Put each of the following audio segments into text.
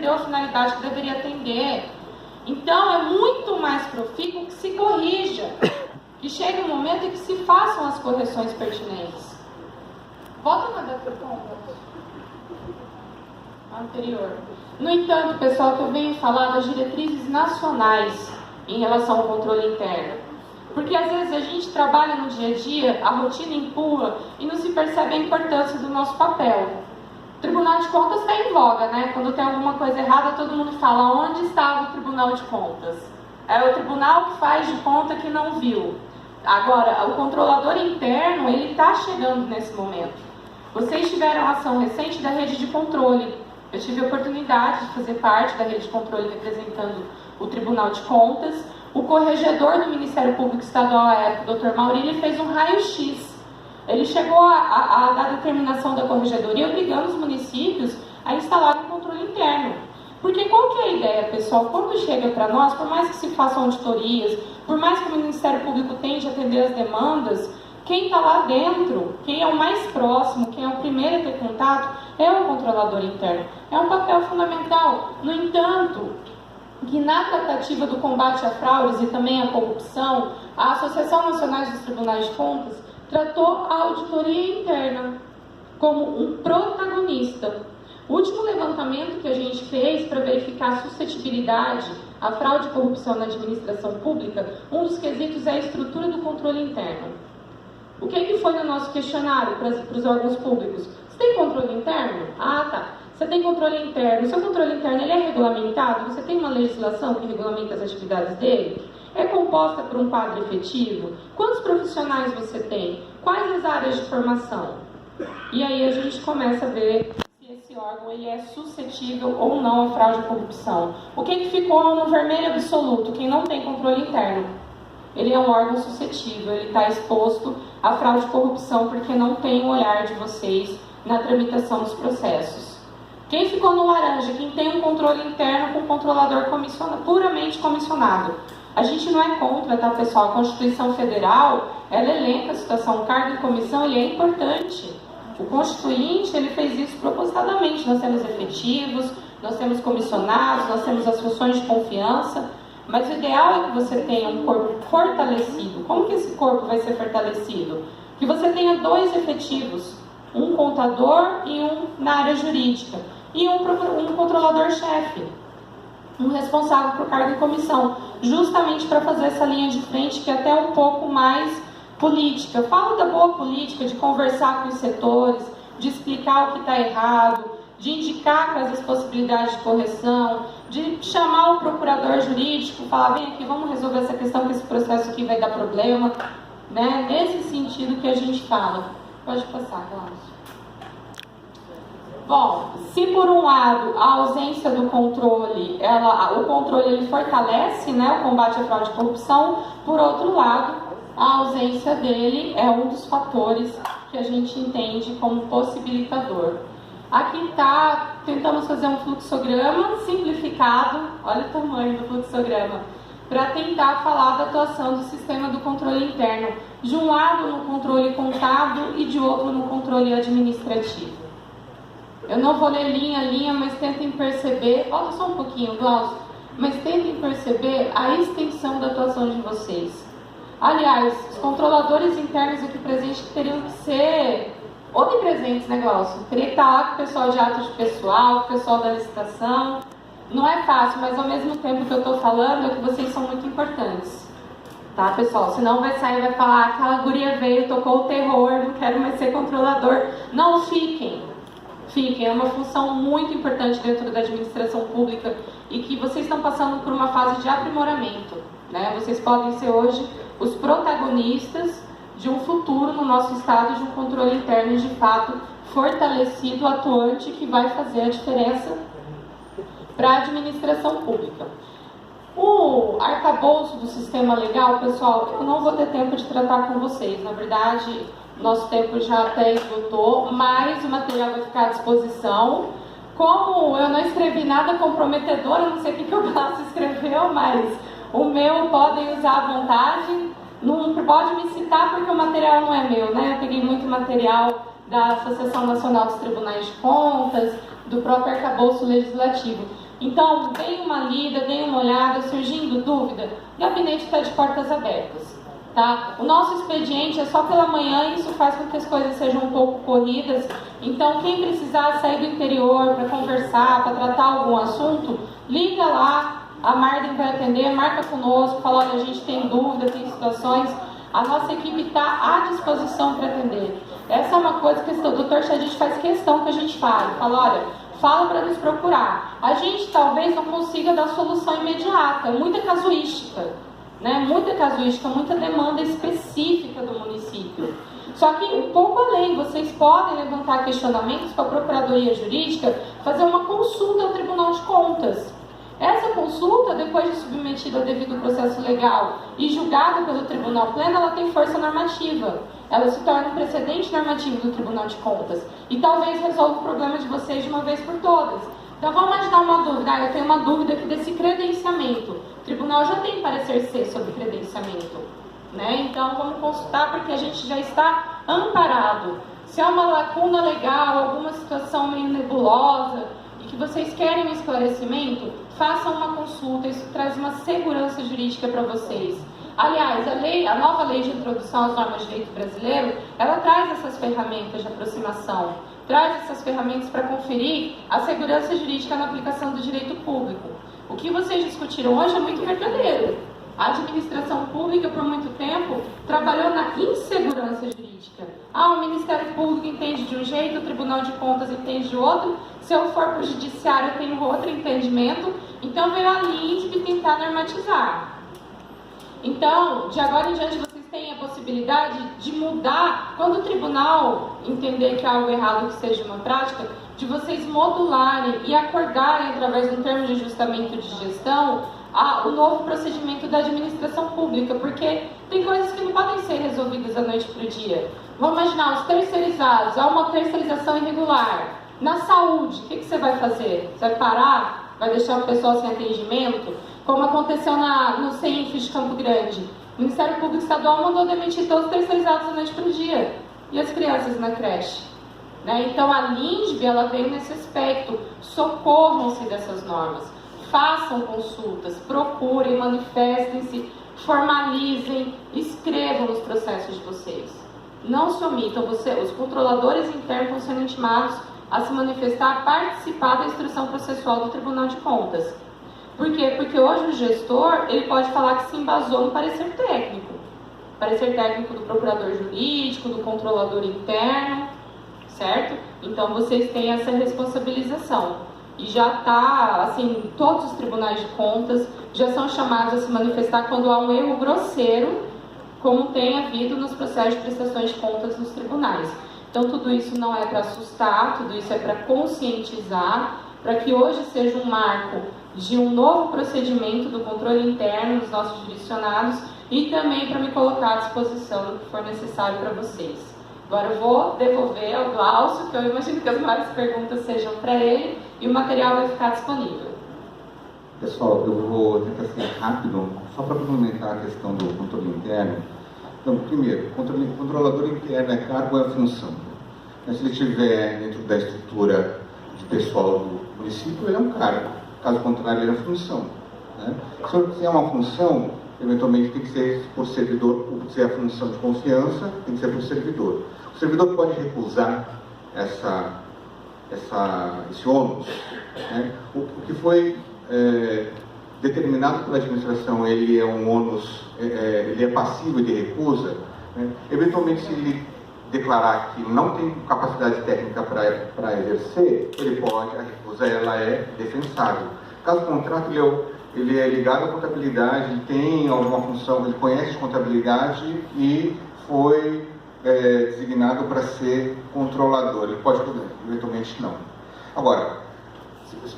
atendeu a finalidade que deveria atender. Então, é muito mais profícuo que se corrija, que chegue um momento em que se façam as correções pertinentes. Volta na data anterior. No entanto, pessoal, que eu venho falar das diretrizes nacionais em relação ao controle interno. Porque às vezes a gente trabalha no dia a dia, a rotina empurra e não se percebe a importância do nosso papel. O Tribunal de Contas está em voga, né? Quando tem alguma coisa errada, todo mundo fala onde estava o Tribunal de Contas. É o tribunal que faz de conta que não viu. Agora, o controlador interno, ele está chegando nesse momento. Vocês tiveram ação recente da rede de controle. Eu tive a oportunidade de fazer parte da rede de controle representando o Tribunal de Contas. O corregedor do Ministério Público Estadual à época, o Dr. Maurílio, fez um raio-x. Ele chegou a dar determinação da corregedoria obrigando os municípios a instalar um controle interno. Porque qual que é a ideia, pessoal? Quando chega para nós, por mais que se façam auditorias, por mais que o Ministério Público tente atender as demandas, quem está lá dentro, quem é o mais próximo, quem é o primeiro a ter contato, é o controlador interno. É um papel fundamental. No entanto, que na tratativa do combate a fraudes e também à corrupção, a Associação Nacional dos Tribunais de Contas tratou a auditoria interna como um protagonista. O último levantamento que a gente fez para verificar a suscetibilidade à fraude e corrupção na administração pública, um dos quesitos é a estrutura do controle interno. O que foi no nosso questionário para os órgãos públicos? Você tem controle interno? Ah, tá. Você tem controle interno. O seu controle interno ele é regulamentado? Você tem uma legislação que regulamenta as atividades dele? É composta por um quadro efetivo? Quantos profissionais você tem? Quais as áreas de formação? E aí a gente começa a ver se esse órgão ele é suscetível ou não à fraude e corrupção. O que ficou no vermelho absoluto? Quem não tem controle interno. Ele é um órgão suscetível, ele está exposto à fraude e corrupção porque não tem o olhar de vocês na tramitação dos processos. Quem ficou no laranja? Quem tem um controle interno com um controlador puramente comissionado. A gente não é contra, tá, pessoal? A Constituição Federal, ela elenca a situação, cargo e comissão, ele é importante. O Constituinte, ele fez isso propositadamente. Nós temos efetivos, nós temos comissionados, nós temos as funções de confiança, mas o ideal é que você tenha um corpo fortalecido. Como que esse corpo vai ser fortalecido? Que você tenha 2 efetivos, um contador e um na área jurídica, e um controlador-chefe, um responsável por cargo e comissão, justamente para fazer essa linha de frente que é até um pouco mais política. Falo da boa política, de conversar com os setores, de explicar o que está errado, de indicar quais as possibilidades de correção, de chamar o procurador jurídico, falar, vem aqui, vamos resolver essa questão, que esse processo aqui vai dar problema, né? Nesse sentido que a gente fala. Pode passar, Cláudio. Bom, se por um lado a ausência do controle, o controle ele fortalece, né, o combate à fraude e corrupção, por outro lado, a ausência dele é um dos fatores que a gente entende como possibilitador. Aqui está, tentamos fazer um fluxograma simplificado, olha o tamanho do fluxograma, para tentar falar da atuação do sistema do controle interno, de um lado no controle contábil e de outro no controle administrativo. Eu não vou ler linha a linha, mas tentem perceber, volta só um pouquinho, Glaucio, mas tentem perceber a extensão da atuação de vocês. Aliás, os controladores internos aqui presentes teriam que ser onipresentes, né, Glaucio? Teria que estar lá com o pessoal de atos de pessoal, com o pessoal da licitação. Não é fácil, mas ao mesmo tempo que eu estou falando, é que vocês são muito importantes. Tá, pessoal? Senão vai sair e vai falar, aquela guria veio, tocou o terror, não quero mais ser controlador. Não, fiquem. Fiquem, é uma função muito importante dentro da administração pública e que vocês estão passando por uma fase de aprimoramento, né? Vocês podem ser hoje os protagonistas de um futuro no nosso estado de um controle interno de fato fortalecido, atuante, que vai fazer a diferença para a administração pública. O arcabouço do sistema legal, pessoal, eu não vou ter tempo de tratar com vocês, na verdade, nosso tempo já até esgotou, mas o material vai ficar à disposição. Como eu não escrevi nada comprometedor, eu não sei o que o Glaucio escreveu, mas o meu podem usar à vontade. Não pode me citar porque o material não é meu, né? Eu peguei muito material da Associação Nacional dos Tribunais de Contas, do próprio arcabouço legislativo. Então, deem uma lida, deem uma olhada, surgindo dúvida, o gabinete está de portas abertas. Tá? O nosso expediente é só pela manhã e isso faz com que as coisas sejam um pouco corridas. Então, quem precisar sair do interior para conversar, para tratar algum assunto, liga lá, a Marden vai atender, marca conosco, fala, olha, a gente tem dúvida, tem situações. A nossa equipe está à disposição para atender. Essa é uma coisa que o Dr. Chadid faz questão que a gente fale. Fala, olha, fala para nos procurar. A gente talvez não consiga dar solução imediata, muita casuística, né? Muita casuística, muita demanda específica do município. Só que um pouco além, vocês podem levantar questionamentos com a Procuradoria Jurídica, fazer uma consulta ao Tribunal de Contas. Essa consulta, depois de submetida ao devido processo legal e julgada pelo Tribunal Pleno, ela tem força normativa. Ela se torna um precedente normativo do Tribunal de Contas. E talvez resolva o problema de vocês de uma vez por todas. Então vamos imaginar uma dúvida. Eu tenho uma dúvida aqui desse credenciamento. O Tribunal já tem parecer C sobre credenciamento, né? Então vamos consultar porque a gente já está amparado. Se há uma lacuna legal, alguma situação meio nebulosa, e que vocês querem um esclarecimento, façam uma consulta, isso traz uma segurança jurídica para vocês. Aliás, a nova lei de introdução às normas de direito brasileiro, ela traz essas ferramentas de aproximação, traz essas ferramentas para conferir a segurança jurídica na aplicação do direito público. O que vocês discutiram hoje é muito verdadeiro. A administração pública, por muito tempo, trabalhou na insegurança jurídica. O Ministério Público entende de um jeito, o Tribunal de Contas entende de outro, se eu for para o Judiciário eu tenho outro entendimento, então veio a LINSB tentar normatizar. Então, de agora em diante, vocês têm a possibilidade de mudar, quando o tribunal entender que há algo errado que seja uma prática, de vocês modularem e acordarem, através de um termo de ajustamento de gestão, o novo procedimento da administração pública, porque tem coisas que não podem ser resolvidas da noite para o dia. Vamos imaginar, os terceirizados, há uma terceirização irregular. Na saúde, o que você vai fazer? Você vai parar? Vai deixar o pessoal sem atendimento? Como aconteceu no CEINF de Campo Grande. O Ministério Público Estadual mandou demitir todos os terceirizados da noite para o dia. E as crianças na creche? Né? Então a LINSB, ela veio nesse aspecto. Socorram-se dessas normas. Façam consultas, procurem, manifestem-se, formalizem, escrevam os processos de vocês. Não se omitam, os controladores internos estão sendo intimados a se manifestar, a participar da instrução processual do Tribunal de Contas. Por quê? Porque hoje o gestor, ele pode falar que se embasou no parecer técnico. Parecer técnico do procurador jurídico, do controlador interno, certo? Então vocês têm essa responsabilização. E já está, assim, todos os tribunais de contas já são chamados a se manifestar quando há um erro grosseiro, como tem havido nos processos de prestações de contas nos tribunais. Então tudo isso não é para assustar, tudo isso é para conscientizar, para que hoje seja um marco de um novo procedimento do controle interno dos nossos jurisdicionados e também para me colocar à disposição do que for necessário para vocês. Agora eu vou devolver ao Glaucio, que eu imagino que as maiores perguntas sejam para ele, e o material vai ficar disponível. Pessoal, eu vou tentar ser rápido, só para complementar a questão do controle interno. Então, primeiro, controlador interno é cargo ou é função? Mas se ele estiver dentro da estrutura de pessoal do município, ele é um cargo. Caso contrário, ele é função. Né? Se é uma função, eventualmente tem que ser por servidor, ou se é a função de confiança, tem que ser por servidor. O servidor pode recusar esse ônus. Né? O que foi determinado pela administração, ele é um ônus, ele é passível de recusa. Né? Eventualmente, se ele declarar que não tem capacidade técnica para exercer, ele pode, a recusa ela é defensável. Caso contrário, ele é ligado à contabilidade, ele tem alguma função, ele conhece contabilidade e foi designado para ser controlador. Ele pode, eventualmente, não. Agora,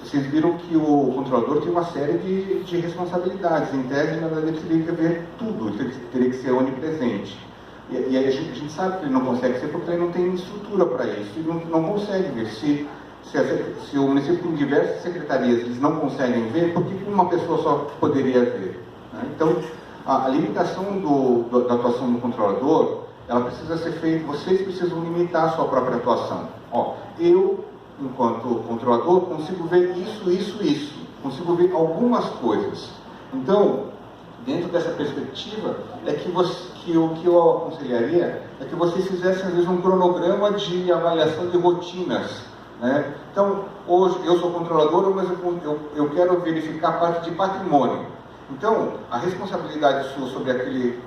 vocês viram que o controlador tem uma série de responsabilidades. Em tese, na verdade, ele teria que ver tudo, ele teria que ser onipresente. E aí a gente sabe que ele não consegue ser porque ele não tem estrutura para isso, e não consegue ver. Se o município tem diversas secretarias, eles não conseguem ver, por que uma pessoa só poderia ver? Né? Então, a limitação da atuação do controlador, ela precisa ser feita, vocês precisam limitar a sua própria atuação. Eu enquanto controlador, consigo ver isso. Consigo ver algumas coisas. Então, dentro dessa perspectiva, o que eu aconselharia é que vocês fizessem, às vezes, um cronograma de avaliação de rotinas, né? Então, hoje, eu sou controlador, mas eu quero verificar a parte de patrimônio. Então, a responsabilidade sua sobre aquele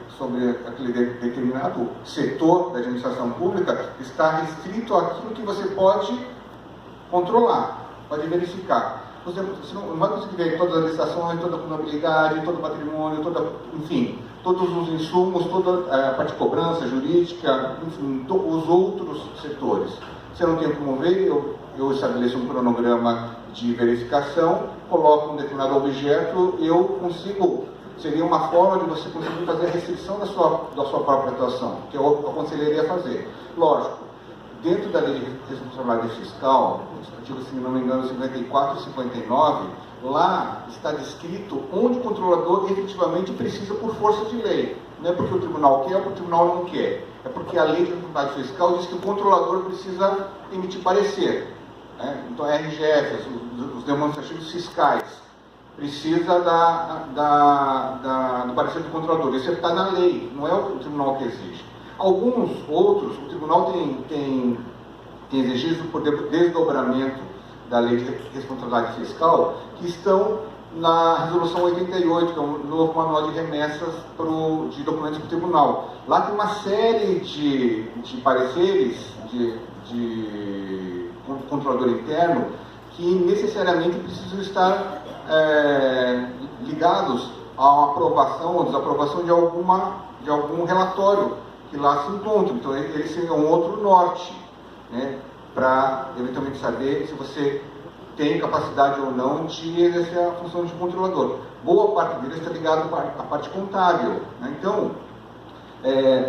determinado setor da administração pública está restrito àquilo que você pode controlar, pode verificar. Você não vai conseguir ver todas as licitações, toda a contabilidade, todo o patrimônio, enfim, todos os insumos, toda a parte de cobrança jurídica, enfim, os outros setores. Se eu não tenho como ver, eu estabeleço um cronograma de verificação, coloco um determinado objeto, seria uma forma de você conseguir fazer a restrição da sua própria atuação, que eu aconselharia a fazer. Lógico, dentro da lei de responsabilidade fiscal, artigo, se não me engano, 54 e 59, lá está descrito onde o controlador efetivamente precisa por força de lei. Não é porque o tribunal quer ou porque o tribunal não quer. É porque a lei de responsabilidade fiscal diz que o controlador precisa emitir parecer. Né? Então, a RGF, os demonstrativos fiscais, precisa do parecer do controlador. Isso está na lei, não é o tribunal que exige. Alguns outros, o tribunal tem exigido por desdobramento da lei de responsabilidade fiscal, que estão na resolução 88, que é um novo manual de remessas de documentos do tribunal. Lá tem uma série de pareceres de controlador interno que necessariamente precisam estar ligados à aprovação ou desaprovação de algum relatório que lá se encontra. Então, eles seriam um outro norte, né, para eventualmente saber se você tem capacidade ou não de exercer a função de controlador. Boa parte deles está ligado à parte contábil, né? Então,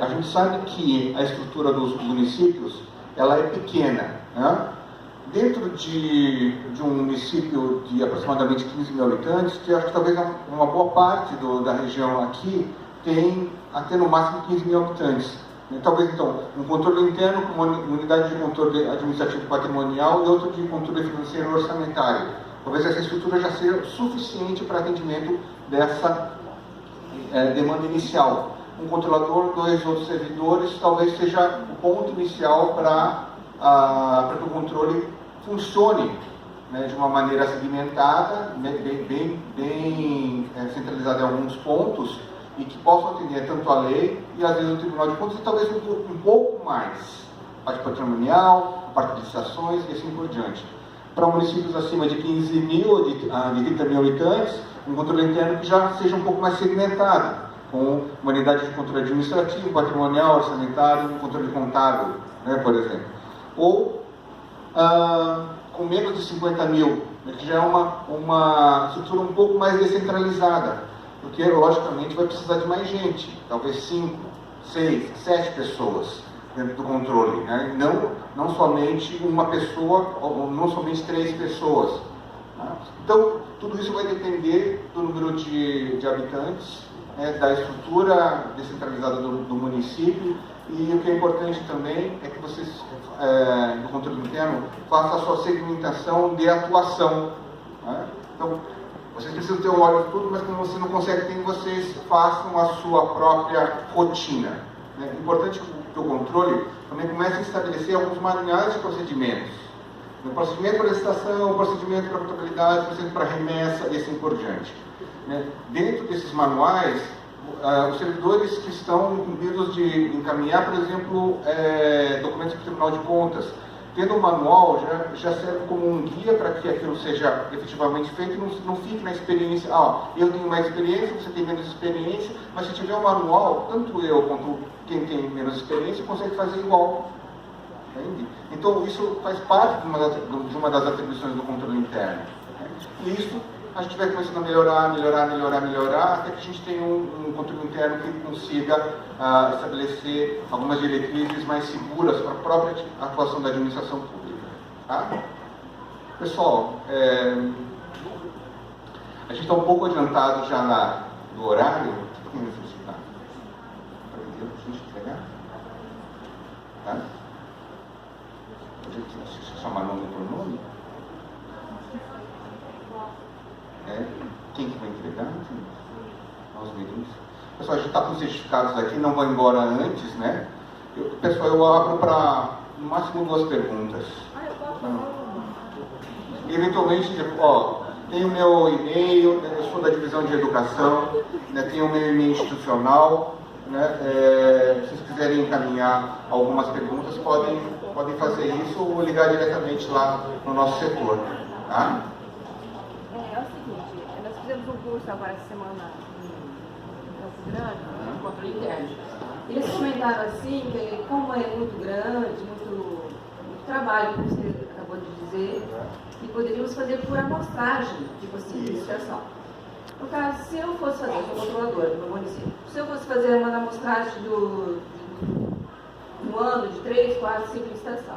a gente sabe que a estrutura dos municípios ela é pequena, né? Dentro de um município de aproximadamente 15 mil habitantes, que eu acho que talvez uma boa parte da região aqui tem até no máximo 15 mil habitantes. Talvez, então, um controle interno com uma unidade de controle administrativo patrimonial e outra de controle financeiro orçamentário. Talvez essa estrutura já seja suficiente para atendimento dessa demanda inicial. Um controlador, 2 outros servidores, talvez seja o ponto inicial para que o controle funcione, né, de uma maneira segmentada, bem centralizada em alguns pontos, e que possam atender tanto a lei e às vezes o Tribunal de Contas e talvez um pouco mais a parte patrimonial, a parte de licitações e assim por diante. Para municípios acima de 15 mil, de 30 mil habitantes, um controle interno que já seja um pouco mais segmentado, com uma unidade de controle administrativo, patrimonial, orçamentário, um controle contábil, né, por exemplo. Ou com menos de 50 mil, né, que já é uma estrutura um pouco mais descentralizada. Porque, logicamente, vai precisar de mais gente, talvez 5, 6, 7 pessoas dentro do controle, né? Não somente uma pessoa, ou não somente 3 pessoas. Né? Então, tudo isso vai depender do número de habitantes, né, da estrutura descentralizada do município, e o que é importante também é que vocês, do controle interno, façam a sua segmentação de atuação. Né? Então, vocês precisam ter um olho de tudo, mas quando você não consegue ter, vocês façam a sua própria rotina. É importante que o controle também comece a estabelecer alguns manuais de procedimentos. O procedimento para licitação, o procedimento para contabilidade, o procedimento para remessa e assim por diante. Dentro desses manuais, os servidores que estão incumbidos de encaminhar, por exemplo, documentos para o Tribunal de Contas, tendo um manual, já serve como um guia para que aquilo seja efetivamente feito e não fique na experiência, eu tenho mais experiência, você tem menos experiência, mas se tiver um manual, tanto eu quanto quem tem menos experiência consegue fazer igual. Entende? Então, isso faz parte de uma das atribuições do controle interno. Né? E isso a gente vai começando a melhorar, até que a gente tenha um controle interno que consiga estabelecer algumas diretrizes mais seguras para a própria atuação da administração pública. Tá? Pessoal, a gente está um pouco adiantado já no horário. O que tem necessidade? Para a gente entregar? Tá? A gente chamar nome por nome? né? Quem que vai entregar? Nós mesmos. Pessoal, a gente está com os certificados aqui, não vou embora antes, né? Pessoal, eu abro para no máximo 2 perguntas. Eventualmente, ó, tem o meu e-mail, eu sou da divisão de educação, né, tem o meu e-mail institucional, né, se vocês quiserem encaminhar algumas perguntas, podem fazer isso ou ligar diretamente lá no nosso setor. Tá? É o seguinte, nós fizemos um curso agora essa semana em Campo Grande, no controle interno. Eles comentaram assim, que como é muito grande, muito trabalho, como você acabou de dizer, e poderíamos fazer por amostragem, tipo assim, de licitação. No caso, se eu fosse fazer, eu sou controladora do meu município, se eu fosse fazer uma amostragem do ano de 3, 4, 5 licitação,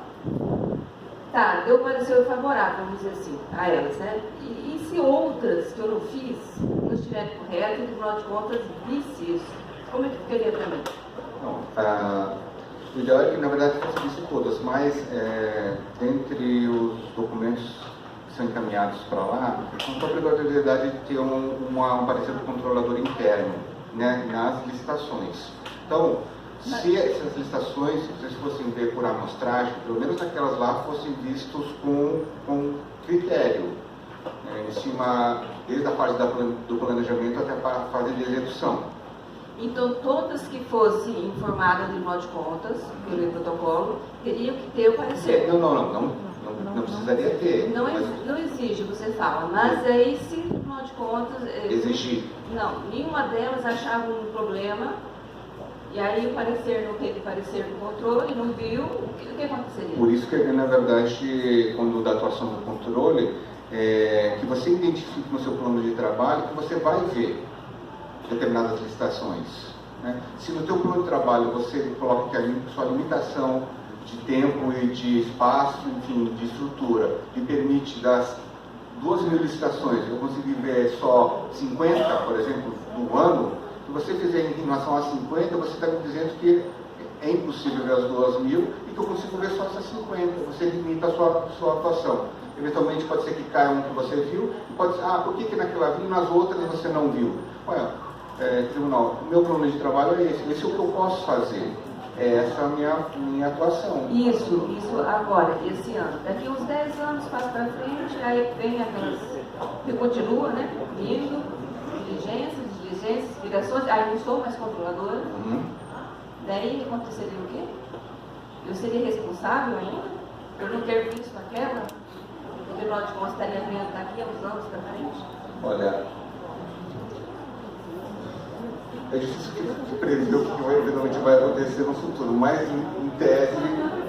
tá, deu parecer favorável, vamos dizer assim, a elas, né? E se outras que eu não fiz não estiverem corretas, e o Tribunal de Contas visse isso, como é que ficaria para mim? Não, o ideal é que, na verdade, fosse visto todas, mas dentre os documentos que são encaminhados para lá, não tem a obrigatoriedade de ter um parecer do controlador interno, né, nas licitações. Então, se essas licitações, se vocês fossem ver por amostragem, pelo menos aquelas lá fossem vistos com critério, em cima, desde a fase do planejamento até a fase de execução. Então, todas que fossem informadas do Tribunal de Contas, pelo protocolo, teriam que ter o parecer. Não precisaria ter. Não exige, você fala, mas aí se o Tribunal de Contas... Exigir. Não, nenhuma delas achava um problema, e aí o parecer não teve parecer do controle, não viu, o que aconteceria? Por isso que, na verdade, quando da atuação do controle, que você identifique no seu plano de trabalho que você vai ver determinadas licitações. Né? Se no teu plano de trabalho você coloca que a sua limitação de tempo e de espaço, enfim, de estrutura, lhe permite das 2.000 licitações, eu consegui ver só 50, por exemplo, do ano, se você fizer em relação a 50, você está me dizendo que é impossível ver as 2.000 e que eu consigo ver só essas 50, você limita a sua atuação. Eventualmente pode ser que caia um que você viu, e pode ser, por que naquela viu e nas outras você não viu? Olha, tribunal, o meu plano de trabalho é esse é o que eu posso fazer, essa é a minha atuação. Isso agora, esse ano. Daqui uns 10 anos passa para frente, aí vem aquelas que continua, né, indo, diligências, ligações, aí não sou mais controladora. Daí aconteceria o quê? Eu seria responsável ainda por não ter visto aquela? O Tribunal de Contas estaria vendo daqui a uns anos para frente? Olha, é difícil de prever o que eventualmente vai acontecer no futuro, mas em tese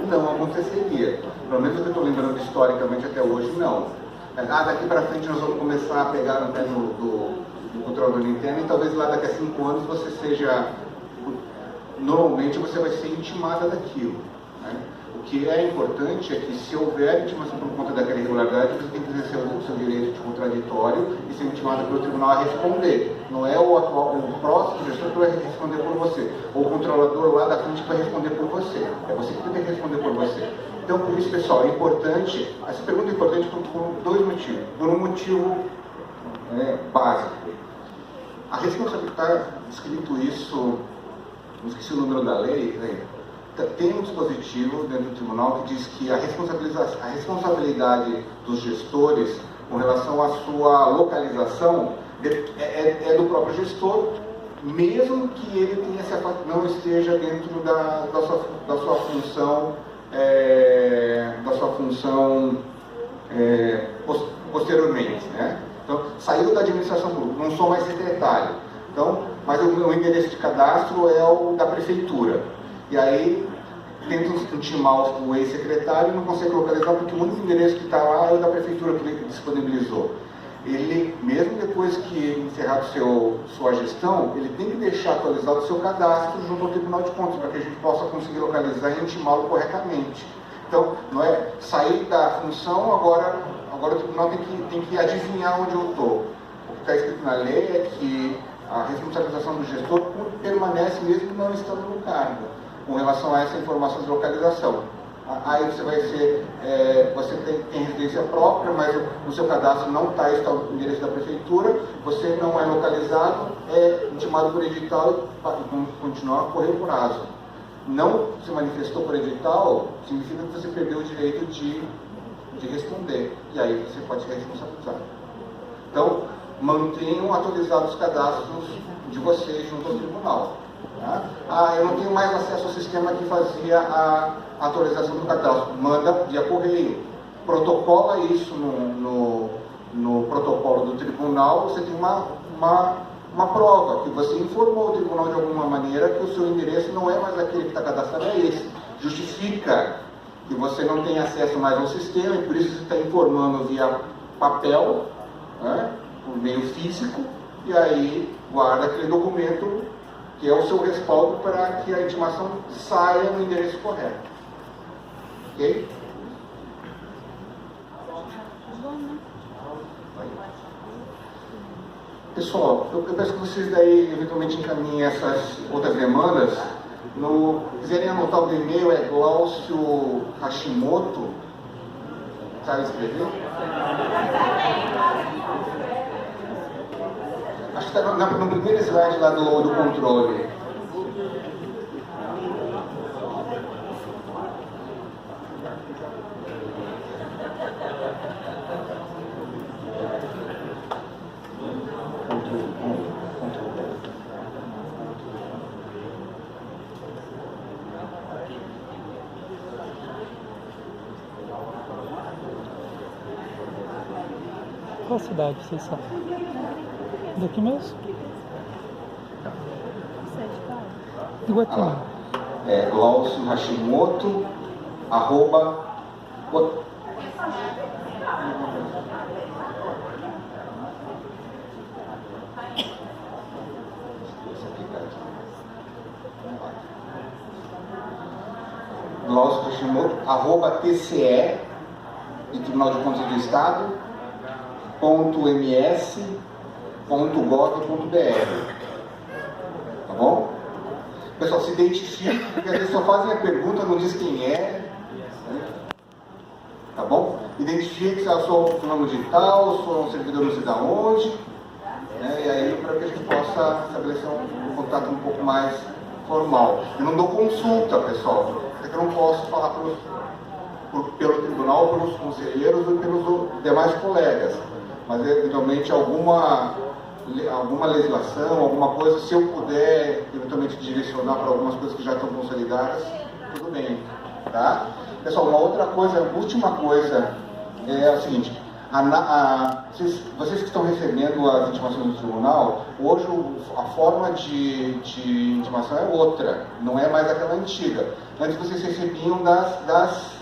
não aconteceria. Pelo menos o que eu estou lembrando historicamente até hoje, não. Daqui para frente nós vamos começar a pegar no pé do controlador interno e talvez lá daqui a 5 anos você seja... Normalmente você vai ser intimada daquilo. Né? O que é importante é que se houver intimação por conta daquela irregularidade, você tem que exercer o seu direito de contraditório e ser intimado pelo tribunal a responder. Não é o próximo gestor que vai responder por você, ou o controlador lá da frente que vai responder por você. É você que tem que responder por você. Então, por isso, pessoal, é importante, essa pergunta é importante por 2 motivos. Por um motivo básico. A responsabilidade, está escrito isso, não esqueci o número da lei, tem um dispositivo dentro do tribunal que diz que a responsabilidade dos gestores com relação à sua localização é do próprio gestor, mesmo que ele não esteja dentro da sua função posteriormente, né? Então, saiu da administração pública, não sou mais secretário. Então, mas o meu endereço de cadastro é o da prefeitura. E aí, tentam intimar o ex-secretário e não consegue localizar porque o único endereço que está lá é o da prefeitura que ele disponibilizou. Ele, mesmo depois que ele encerrar sua gestão, ele tem que deixar atualizado o seu cadastro junto ao Tribunal de Contas, para que a gente possa conseguir localizar e intimá-lo corretamente. Então, não é sair da função, agora o tribunal tem que adivinhar onde eu estou. O que está escrito na lei é que a responsabilização do gestor permanece mesmo não estando no cargo, com relação a essa informação de localização. Aí você vai ser, você tem residência própria, mas no seu cadastro não está o endereço da prefeitura, você não é localizado, é intimado por edital e continuar a correr o prazo. Não se manifestou por edital, significa que você perdeu o direito de responder, e aí você pode ser responsabilizado. Então, mantenham atualizados os cadastros de vocês junto ao tribunal. Tá? Eu não tenho mais acesso ao sistema que fazia a atualização do cadastro. Manda via correio. Protocola isso no protocolo do tribunal, você tem uma prova, que você informou o tribunal de alguma maneira que o seu endereço não é mais aquele que está cadastrado, é esse. Justifica que você não tem acesso mais ao sistema e por isso você está informando via papel, né, por meio físico, e aí guarda aquele documento que é o seu respaldo para que a intimação saia no endereço correto. Ok? Pessoal, eu peço que vocês daí eventualmente encaminhem essas outras demandas. Quiserem anotar o e-mail, é Glaucio Hashimoto. Sabe escrever? Acho que está no primeiro slide lá do controle. Qual cidade vocês sabem? Daqui mesmo? Iguatemi. Glaucio Hashimoto, @ Glaucio Hashimoto, @TCE, de Tribunal de Contas do Estado, .ms.gov.br. Tá bom? Pessoal, se identifique, porque às vezes só fazem a pergunta, não diz quem é. Tá bom? Identifique se eu sou fulano de tal, sou um servidor não sei da onde, né? E aí para que a gente possa estabelecer um contato um pouco mais formal. Eu não dou consulta, pessoal, porque eu não posso falar pelo tribunal, pelos conselheiros e pelos demais colegas. Mas eventualmente alguma legislação, alguma coisa, se eu puder eventualmente direcionar para algumas coisas que já estão consolidadas, tudo bem, tá? Pessoal, uma outra coisa, a última coisa é o seguinte, vocês que estão recebendo as intimações do tribunal, hoje a forma de intimação é outra, não é mais aquela antiga. Antes vocês recebiam das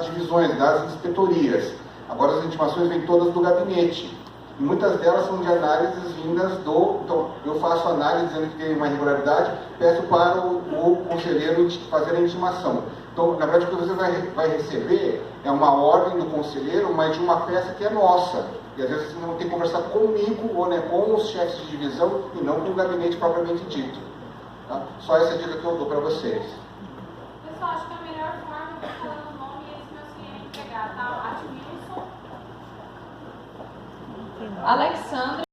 divisões, das inspetorias. Agora as intimações vêm todas do gabinete. E muitas delas são de análises vindas Então, eu faço análise dizendo que tem uma irregularidade, peço para o conselheiro fazer a intimação. Então, na verdade, o que você vai receber é uma ordem do conselheiro, mas de uma peça que é nossa. E às vezes você não tem que conversar comigo ou com os chefes de divisão e não com o gabinete propriamente dito. Tá? Só essa dica que eu dou para vocês. Pessoal, acho que a melhor forma é falando o nome e esse meu cliente entregar, tá? Admilson Alexandre.